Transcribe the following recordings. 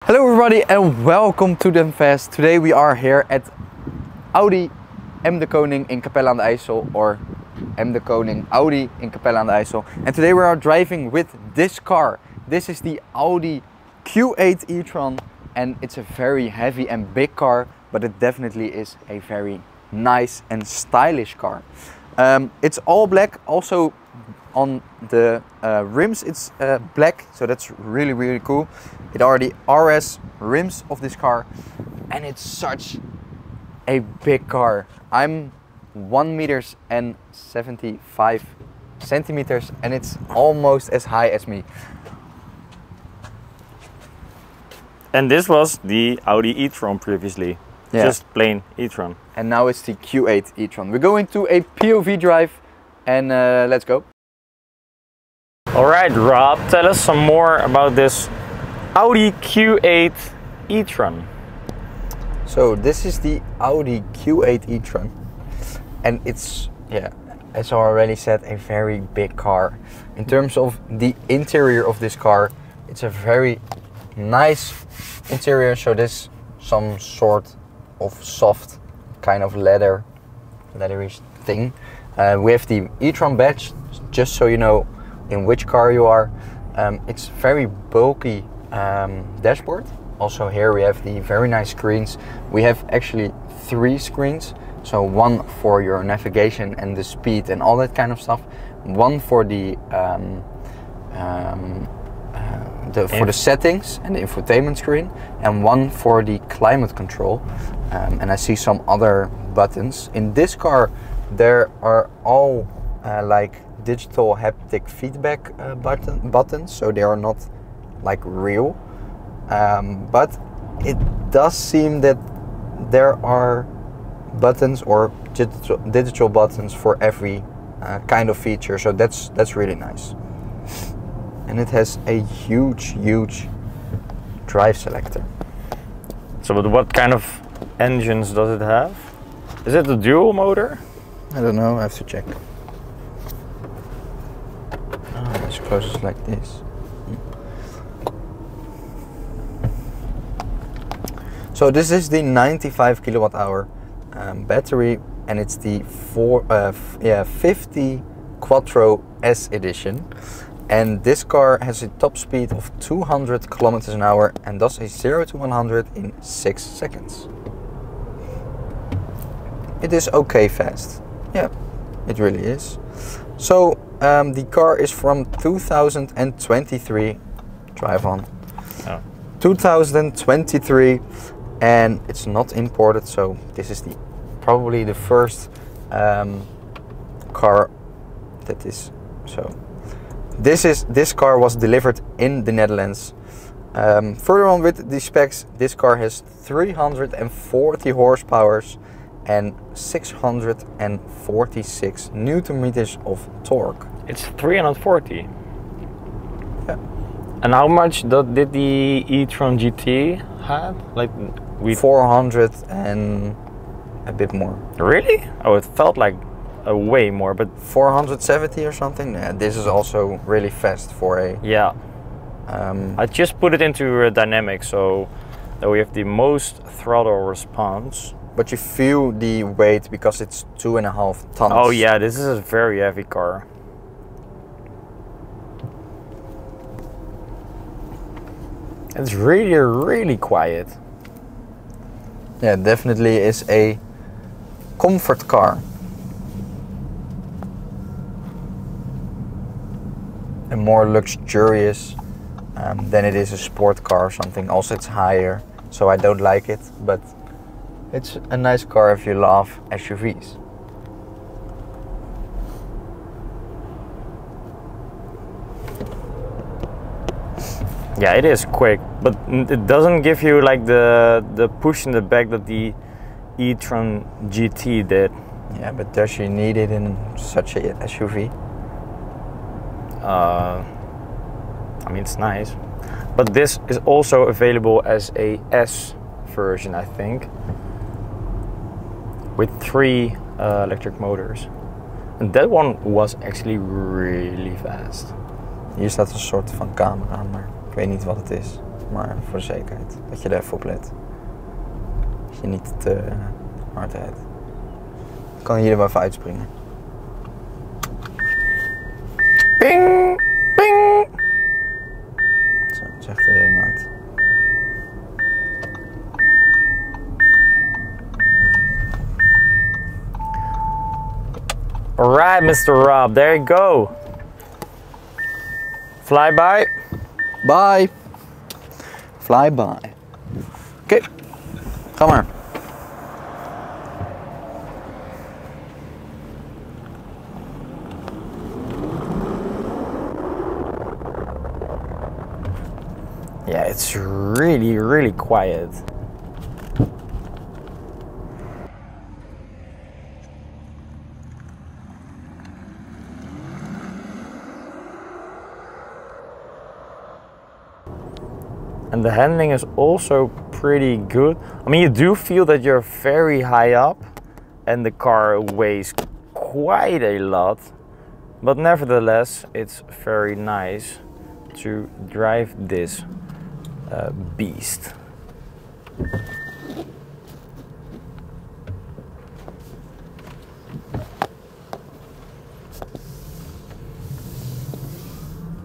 Hello everybody and welcome to Den Fest. Today we are here at Audi M de Koning in Capelle aan de IJssel, or M de Koning Audi in Capelle aan de IJssel. And today we are driving with this car. This is the Audi Q8 E-Tron and it's a very heavy and big car, but it definitely is a very nice and stylish car. It's all black. Also on the rims it's black, so that's really cool. It are the RS rims of this car and it's such a big car. I'm 1 m and 75 cm and it's almost as high as me. And this was the Audi E-Tron previously, just plain E-Tron. And now it's the Q8 E-Tron. We're going to a POV drive and let's go. Alright Rob, tell us some more about this Audi Q8 E-Tron. So this is the Audi Q8 E-Tron and it's, as I already said, a very big car. In terms of the interior of this car, it's a very nice interior. So this some sort of soft kind of leathery thing. We have the E-Tron badge, just so you know in which car you are. It's very bulky dashboard. Also here we have the very nice screens. We have actually 3 screens. So one for your navigation and the speed and all that kind of stuff. One for the settings and the infotainment screen, and one for the climate control. And I see some other buttons. In this car there are all like digital haptic feedback buttons, so they are not like real. But it does seem that there are buttons or digital buttons for every kind of feature, so that's really nice. And it has a huge drive selector. So but what kind of engines does it have? Is it a dual motor? I don't know, I have to check. Oh, it's closest like this. So this is the 95 kWh battery, and it's the 50 Quattro S Edition. And this car has a top speed of 200 km an hour and does a 0 to 100 in 6 seconds. It is okay fast. Yeah, it really is. So the car is from 2023. Drive on. Oh. 2023. And it's not imported, so this is probably the first car that is so. This car was delivered in the Netherlands. Further on with the specs, this car has 340 horsepower and 646 Newton meters of torque. It's 340. Yeah. And how much did the E-Tron GT have? Like 400 and a bit more. Really? Oh, it felt like way more, but 470 or something. Yeah, this is also really fast for a. Yeah. I just put it into dynamic so that we have the most throttle response. But you feel the weight because it's 2.5 tons. Oh yeah, this is a very heavy car. It's really quiet. Yeah, definitely is a comfort car. And more luxurious than it is a sport car or something. Also it's higher, so I don't like it, but it's a nice car if you love SUVs. Yeah, it is quick, but it doesn't give you like the push in the back that the E-Tron GT did. Yeah, but does you need it in such a SUV? I mean, it's nice, but this is also available as a S version, I think, with 3 electric motors, and that one was actually really fast. Hier staat een soort van camera, maar ik weet niet wat het is. maar voor de zekerheid. Dat je er even op let. Dat je niet te hard rijdt. Ik kan hier er wel even uitspringen. Ping! Ping! Zo, dat is echt heel hard. Alright, Mr. Rob, there you go. Fly by. Bye. Fly by. Oké, ga maar. Yeah, it's really quiet. And the handling is also pretty good. I mean, you do feel that you're very high up and the car weighs quite a lot, but nevertheless, it's very nice to drive this beast.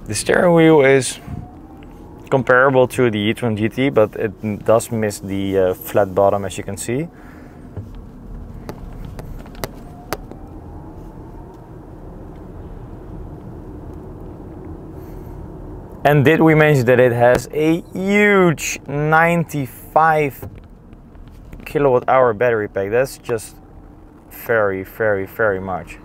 The steering wheel is comparable to the E-Tron GT, but it does miss the flat bottom, as you can see. And did we mention that it has a huge 95 kilowatt hour battery pack? That's just very much.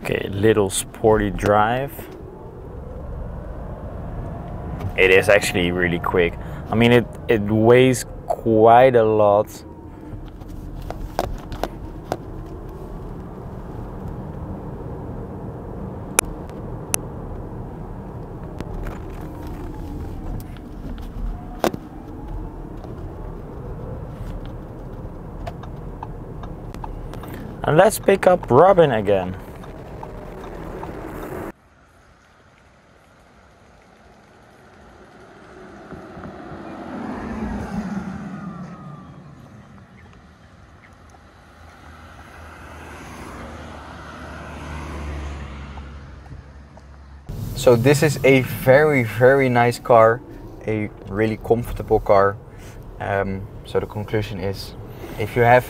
Okay, little sporty drive. It is actually really quick. I mean, it weighs quite a lot. And let's pick up Robin again. So this is a very nice car, a really comfortable car. So the conclusion is, if you have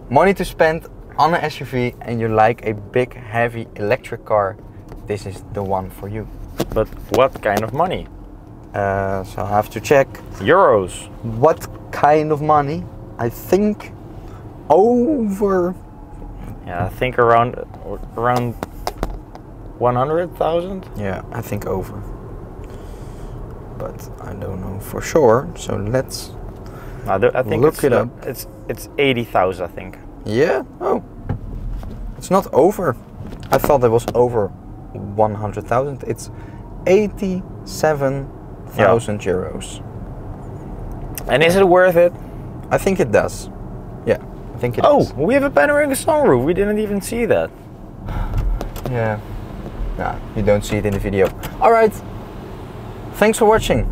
money to spend on an SUV and you like a big heavy electric car, this is the one for you. But what kind of money? So I have to check. Euros. What kind of money? I think over. Yeah, I think around 100,000. Yeah, I think over. But I don't know for sure. So let's I think look it up. It's 80,000, I think. Yeah. Oh, it's not over. I thought it was over 100,000. It's 87,000 euros. And is it worth it? I think it does. Yeah, I think it is. Oh, we have a panoramic sunroof. We didn't even see that. Yeah. Nah, you don't see it in the video. All right. Thanks for watching.